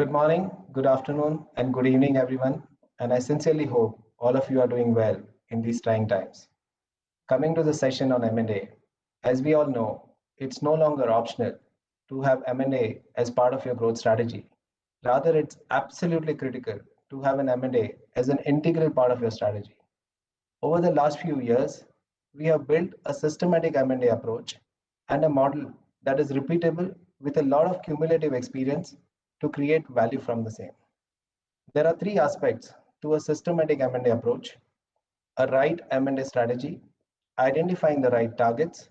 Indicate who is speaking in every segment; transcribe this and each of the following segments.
Speaker 1: Good morning, good afternoon, and good evening, everyone. And I sincerely hope all of you are doing well in these trying times. Coming to the session on M&A, as we all know, it's no longer optional to have M&A as part of your growth strategy. Rather, it's absolutely critical to have an M&A as an integral part of your strategy. Over the last few years, we have built a systematic M&A approach and a model that is repeatable with a lot of cumulative experience to create value from the same. There are three aspects to a systematic M&A approach: a right M&A strategy, identifying the right targets,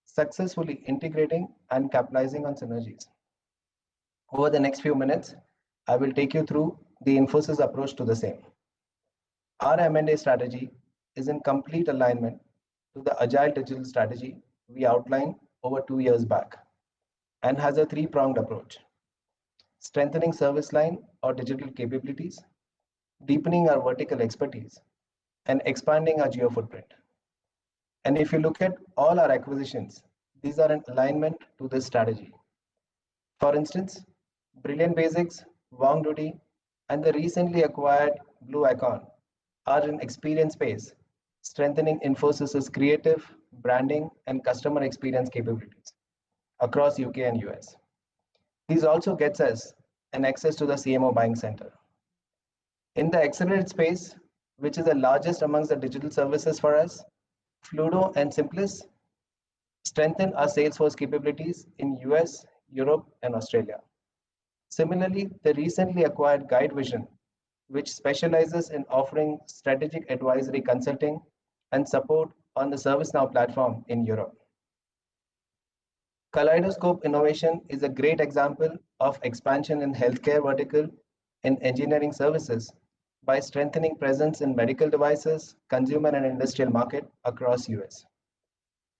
Speaker 1: successfully integrating and capitalizing on synergies. Over the next few minutes, I will take you through the Infosys approach to the same. Our M&A strategy is in complete alignment to the agile digital strategy we outlined over 2 years back and has a three-pronged approach: strengthening service line or digital capabilities, deepening our vertical expertise, and expanding our geo footprint. And if you look at all our acquisitions, these are in alignment to this strategy. For instance, Brilliant Basics, Wong Doody, and the recently acquired Blue Icon are in experience space, strengthening Infosys's creative, branding, and customer experience capabilities across UK and US. These also gets us an access to the CMO buying center. In the accelerate space, which is the largest amongst the digital services for us, Fluido and Simplis strengthen our Salesforce capabilities in US, Europe, and Australia. Similarly, the recently acquired Guide Vision, which specializes in offering strategic advisory consulting and support on the ServiceNow platform in Europe. Kaleidoscope Innovation is a great example of expansion in healthcare vertical in engineering services by strengthening presence in medical devices, consumer and industrial market across US.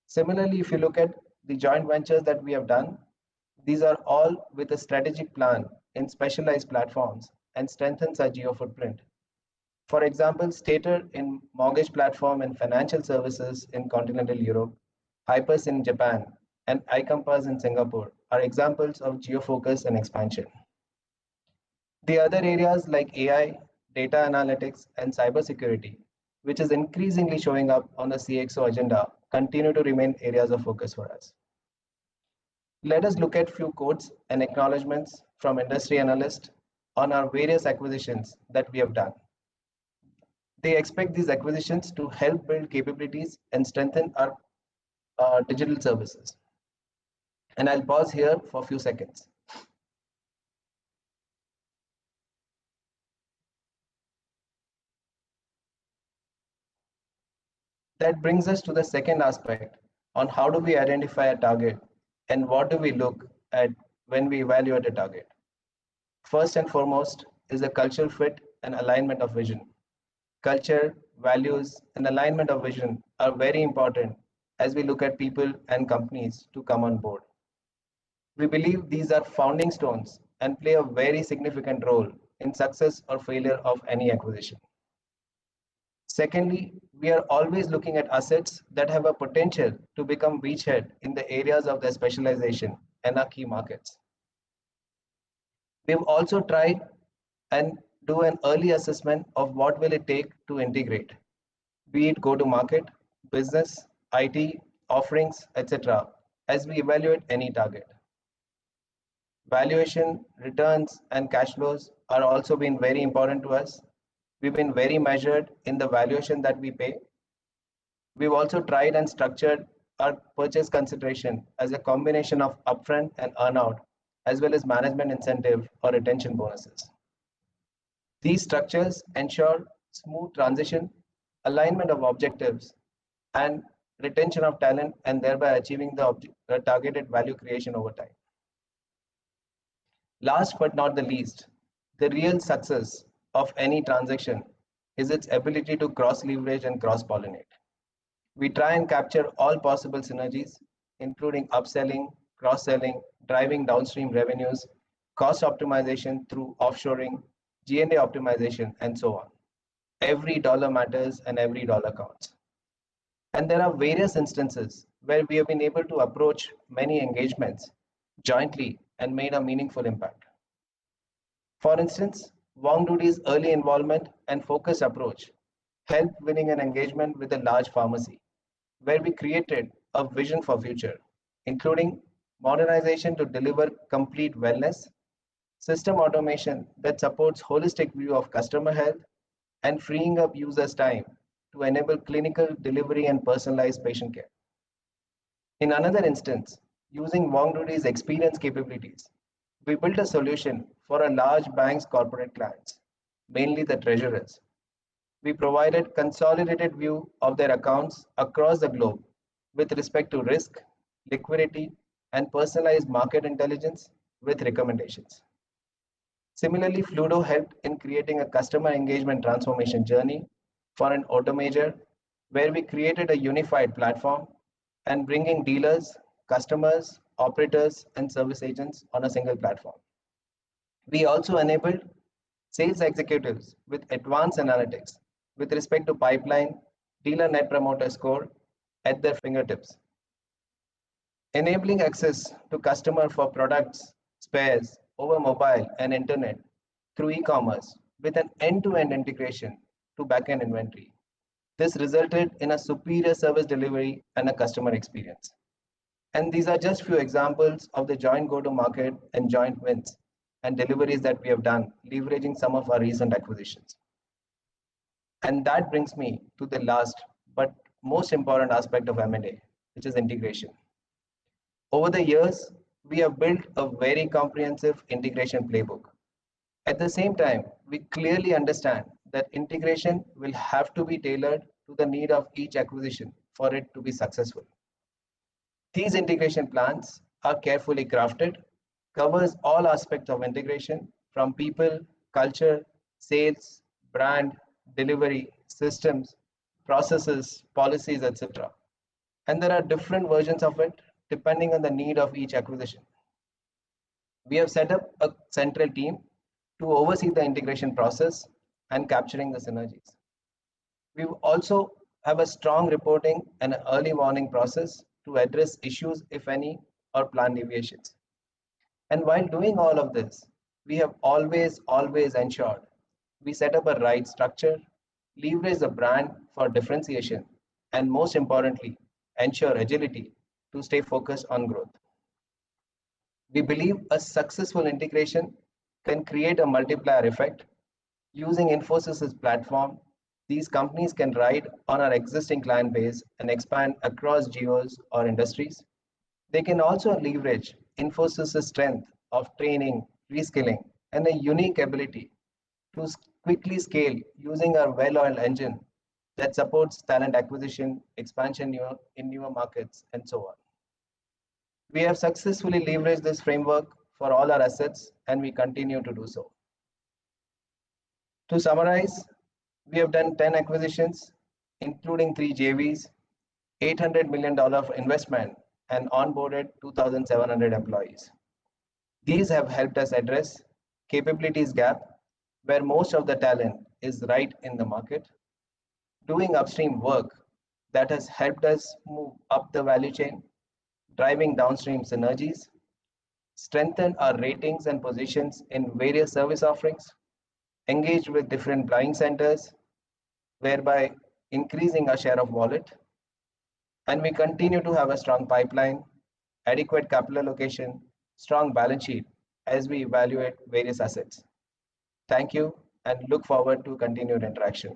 Speaker 1: Similarly, if you look at the joint ventures that we have done, these are all with a strategic plan in specialized platforms and strengthens our geo footprint. For example, Stater in mortgage platform and financial services in continental Europe, Hypers in Japan, and iCompass in Singapore are examples of geo-focus and expansion. The other areas like AI, data analytics, and cybersecurity, which is increasingly showing up on the CXO agenda, continue to remain areas of focus for us. Let us look at few quotes and acknowledgements from industry analysts on our various acquisitions that we have done. They expect these acquisitions to help build capabilities and strengthen our digital services. And I'll pause here for a few seconds. That brings us to the second aspect on how do we identify a target and what do we look at when we evaluate a target. First and foremost is the cultural fit and alignment of vision. Culture, values, and alignment of vision are very important as we look at people and companies to come on board. We believe these are founding stones and play a very significant role in success or failure of any acquisition. Secondly, we are always looking at assets that have a potential to become beachhead in the areas of their specialization and our key markets. We've also tried and do an early assessment of what will it take to integrate, be it go-to-market, business, IT, offerings, etc., as we evaluate any target. Valuation, returns, and cash flows are also been very important to us. We've been very measured in the valuation that we pay. We've also tried and structured our purchase consideration as a combination of upfront and earnout, as well as management incentive or retention bonuses. These structures ensure smooth transition, alignment of objectives, and retention of talent, and thereby achieving the targeted value creation over time. Last but not the least, the real success of any transaction is its ability to cross-leverage and cross-pollinate. We try and capture all possible synergies, including upselling, cross-selling, driving downstream revenues, cost optimization through offshoring, G&A optimization, and so on. Every dollar matters and every dollar counts. And there are various instances where we have been able to approach many engagements jointly and made a meaningful impact. For instance, Wong Doodie's early involvement and focused approach helped winning an engagement with a large pharmacy, where we created a vision for future, including modernization to deliver complete wellness, system automation that supports holistic view of customer health, and freeing up users' time to enable clinical delivery and personalized patient care. In another instance, using Wongdoodie's experience capabilities, we built a solution for a large bank's corporate clients, mainly the treasurers. We provided consolidated view of their accounts across the globe with respect to risk, liquidity, and personalized market intelligence with recommendations. Similarly, Fluido helped in creating a customer engagement transformation journey for an auto major where we created a unified platform and bringing dealers, customers, operators, and service agents on a single platform. We also enabled sales executives with advanced analytics with respect to pipeline, dealer net promoter score at their fingertips, enabling access to customer for products, spares over mobile and internet through e-commerce with an end-to-end integration to backend inventory. This resulted in a superior service delivery and a customer experience. And these are just few examples of the joint go-to-market and joint wins and deliveries that we have done, leveraging some of our recent acquisitions. And that brings me to the last but most important aspect of M&A, which is integration. Over the years, we have built a very comprehensive integration playbook. At the same time, we clearly understand that integration will have to be tailored to the need of each acquisition for it to be successful. These integration plans are carefully crafted, covers all aspects of integration from people, culture, sales, brand, delivery, systems, processes, policies, etc. And there are different versions of it depending on the need of each acquisition. We have set up a central team to oversee the integration process and capturing the synergies. We also have a strong reporting and an early warning process to address issues, if any, or plan deviations. And while doing all of this, we have always ensured we set up a right structure, leverage the brand for differentiation, and most importantly, ensure agility to stay focused on growth. We believe a successful integration can create a multiplier effect. Using Infosys' platform, these companies can ride on our existing client base and expand across geos or industries. They can also leverage Infosys' strength of training, reskilling, and a unique ability to quickly scale using our well-oiled engine that supports talent acquisition, expansion in newer markets, and so on. We have successfully leveraged this framework for all our assets, and we continue to do so. To summarize, we have done 10 acquisitions, including 3 JVs, $800 million investment, and onboarded 2,700 employees. These have helped us address capabilities gap, where most of the talent is right in the market, doing upstream work that has helped us move up the value chain, driving downstream synergies, strengthen our ratings and positions in various service offerings, engage with different buying centers, whereby increasing our share of wallet, and we continue to have a strong pipeline, adequate capital allocation, strong balance sheet as we evaluate various assets. Thank you and look forward to continued interaction.